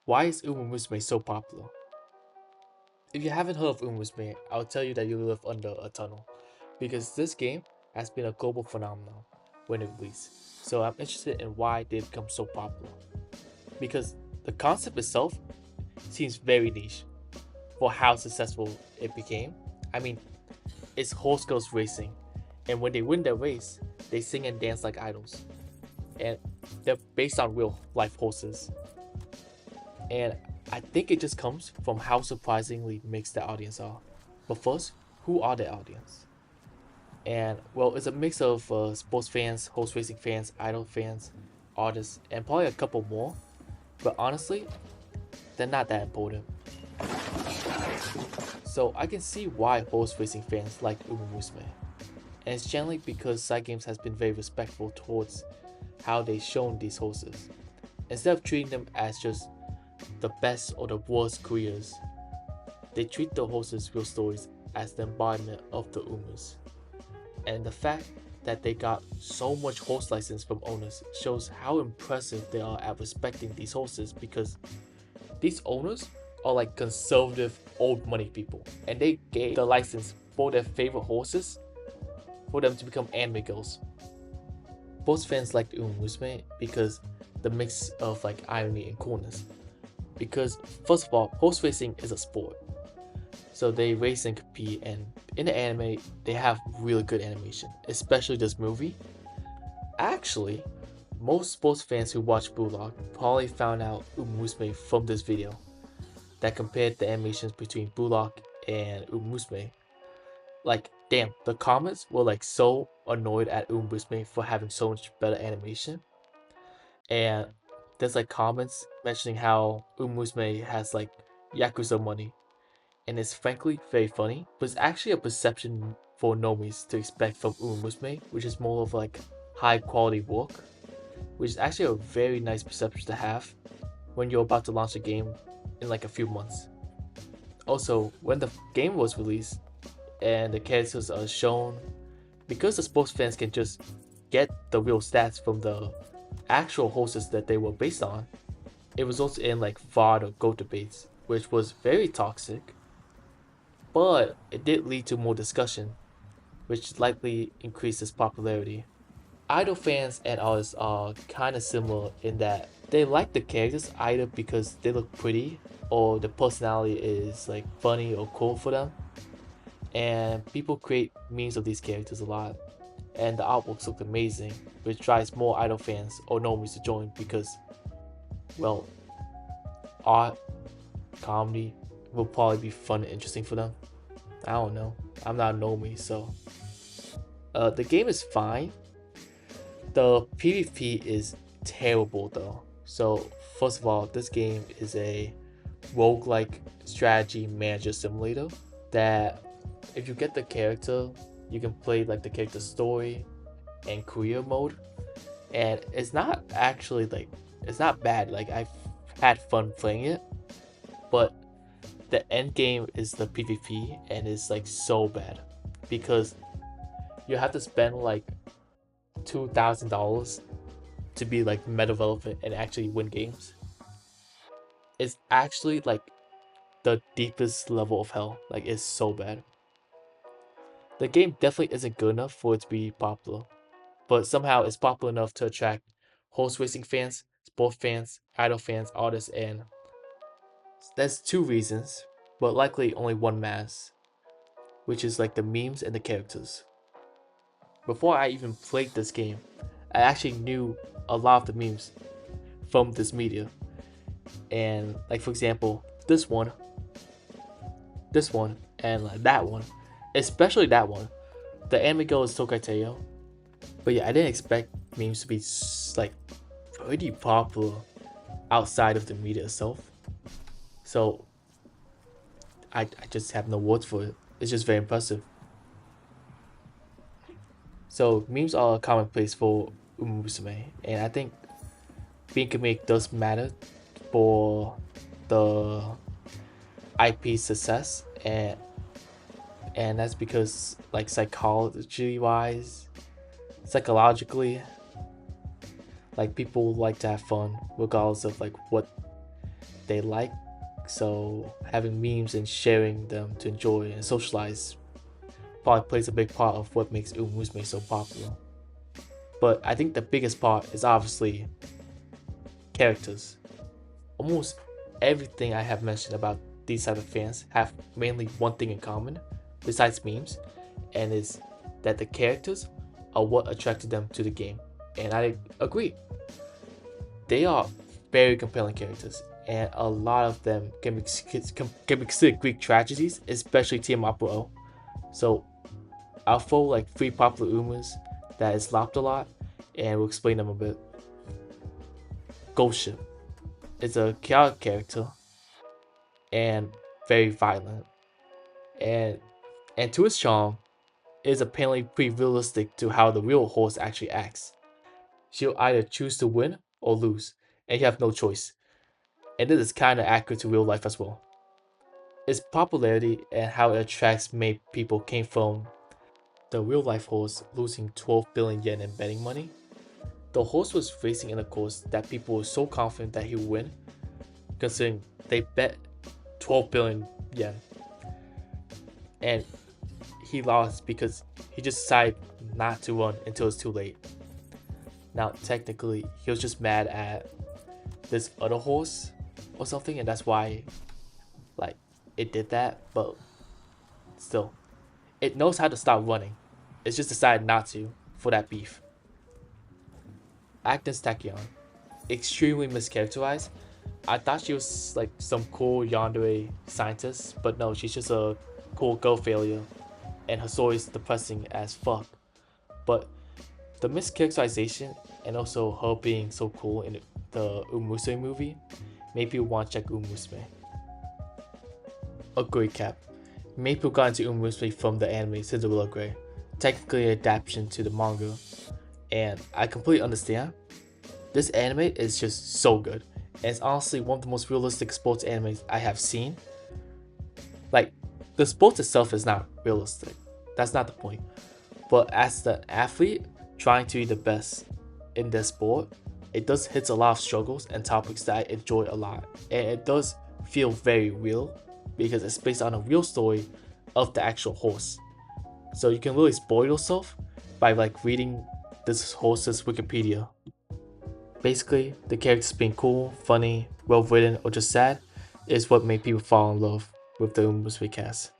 Why is Musume so popular? If you haven't heard of Musume, I'll tell you that you live under a tunnel, because this game has been a global phenomenon when it released. So I'm interested in why they become so popular. Because the concept itself seems very niche for how successful it became. I mean, it's horse girls racing, and when they win their race, they sing and dance like idols. And they're based on real life horses. And I think it just comes from how surprisingly mixed the audience are. But first, who are the audience? And well, it's a mix of sports fans, horse racing fans, idol fans, artists, and probably a couple more. But honestly, they're not that important. So I can see why horse racing fans like Musume. And it's generally because Side Games has been very respectful towards how they've shown these horses. Instead of treating them as just the best or the worst careers, they treat the horses' real stories as the embodiment of the Umus. And the fact that they got so much horse license from owners shows how impressive they are at respecting these horses, because these owners are like conservative old money people, and they gave the license for their favorite horses for them to become anime girls. Most fans liked Musume because the mix of like irony and coolness. Because first of all, horse racing is a sport, so they race and compete, and in the anime they have really good animation, especially this movie. Actually, most sports fans who watch Bulldog probably found out Musume from this video that compared the animations between Bulldog and Musume. Like, damn, the comments were like so annoyed at Musume for having so much better animation. And there's like comments mentioning how Musume has like Yakuza money, and it's frankly very funny, but it's actually a perception for normies to expect from Musume, which is more of like high quality work, which is actually a very nice perception to have when you're about to launch a game in like a few months. Also, when the game was released and the characters are shown, because the sports fans can just get the real stats from the actual horses that they were based on, it results in like VOD or GOAT debates, which was very toxic, but it did lead to more discussion, which likely increased its popularity. Idol fans and artists are kind of similar in that they like the characters either because they look pretty or the personality is like funny or cool for them, and people create memes of these characters a lot, and the artworks look amazing, which drives more idol fans or normies to join because, well, art, comedy will probably be fun and interesting for them. I don't know. I'm not a normie, so the game is fine. The PvP is terrible though. So first of all, this game is a roguelike strategy manager simulator that if you get the character, you can play like the character story and career mode. And it's not actually like, it's not bad. Like, I've had fun playing it, but the end game is the PvP, and it's like so bad because you have to spend like $2,000 to be like meta relevant and actually win games. It's actually like the deepest level of hell. Like, it's so bad. The game definitely isn't good enough for it to be popular, but somehow it's popular enough to attract horse racing fans, sport fans, idol fans, artists, and that's two reasons, but likely only one mass, which is like the memes and the characters. Before I even played this game, I actually knew a lot of the memes from this media. And like, for example, this one, and like that one, especially that one. The anime girl is Tokaiteo. But yeah, I didn't expect memes to be like pretty popular outside of the media itself. So I just have no words for it. It's just very impressive. So memes are commonplace for Musume, and I think being comedic does matter for the IP success, and that's because like psychologically, like people like to have fun regardless of like what they like, so having memes and sharing them to enjoy and socialize probably plays a big part of what makes Umusume so popular. But I think the biggest part is obviously characters. Almost everything I have mentioned about these type of fans have mainly one thing in common, besides memes, and is that the characters are what attracted them to the game. And I agree. They are very compelling characters, and a lot of them can be considered Greek tragedies, especially Team Opera O. So I'll follow like three popular umas that is lopped a lot, and we'll explain them a bit. Ghost Ship is a chaotic character and very violent, and to its charm, is apparently pretty realistic to how the real horse actually acts. She'll either choose to win or lose, and you have no choice. And this is kinda accurate to real life as well. Its popularity and how it attracts many people came from the real life horse losing 12 billion yen in betting money. The horse was racing in a course that people were so confident that he would win, considering they bet 12 billion yen. And he lost because he just decided not to run until it's too late. Now, technically, he was just mad at this other horse or something, and that's why, like, it did that. But still, it knows how to stop running. It's just decided not to for that beef. Agnes Tachyon, extremely mischaracterized. I thought she was like some cool yandere scientist, but no, she's just a cool girl failure, and her story is depressing as fuck. But the mischaracterization and also her being so cool in the Umusume movie made people want to check Umusume. A great cap. Many people got into Umusume from the anime Cinderella Grey, technically an adaptation to the manga, and I completely understand. This anime is just so good, and it's honestly one of the most realistic sports animes I have seen. Like, the sports itself is not realistic, that's not the point. But as the athlete trying to be the best in this sport, it does hits a lot of struggles and topics that I enjoy a lot, and it does feel very real because it's based on a real story of the actual horse. So you can really spoil yourself by like reading this horse's Wikipedia. Basically, the characters being cool, funny, well written, or just sad is what made people fall in love with the Umusume cast.